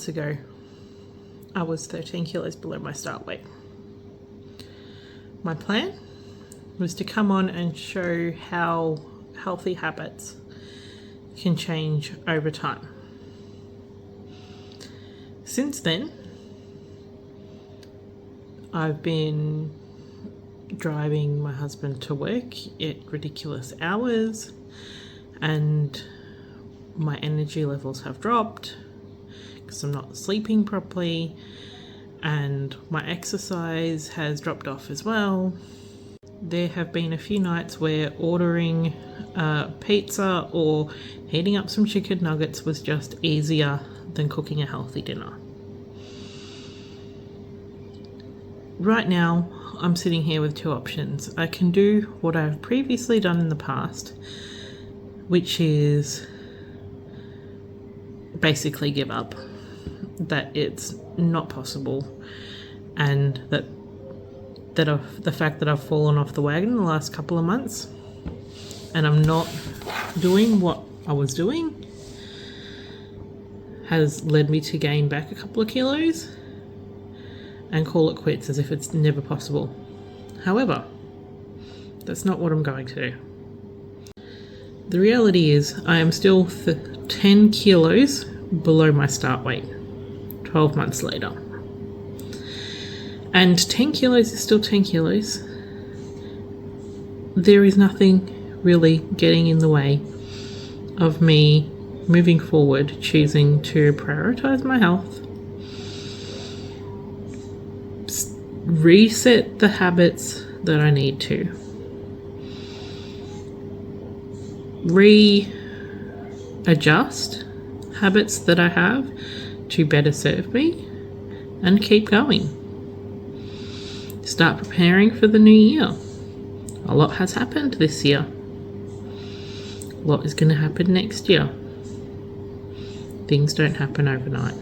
months ago, I was 13 kilos below my start weight. My plan was to come on and show how healthy habits can change over time. Since then, I've been driving my husband to work at ridiculous hours, and my energy levels have dropped because I'm not sleeping properly, and my exercise has dropped off as well. There have been a few nights where ordering pizza or heating up some chicken nuggets was just easier than cooking a healthy dinner. Right now, I'm sitting here with two options. I can do what I've previously done in the past, which is basically give up, that it's not possible, and that the fact that I've fallen off the wagon in the last couple of months and I'm not doing what I was doing has led me to gain back a couple of kilos and call it quits as if it's never possible. However, that's not what I'm going to do. The reality is I am still 10 kilos below my start weight 12 months later. And 10 kilos is still 10 kilos. There is nothing really getting in the way of me moving forward, choosing to prioritize my health, reset the habits that I need to, readjust habits that I have to better serve me, and keep going. Start preparing for the new year. A lot has happened this year. A lot is going to happen next year. Things don't happen overnight.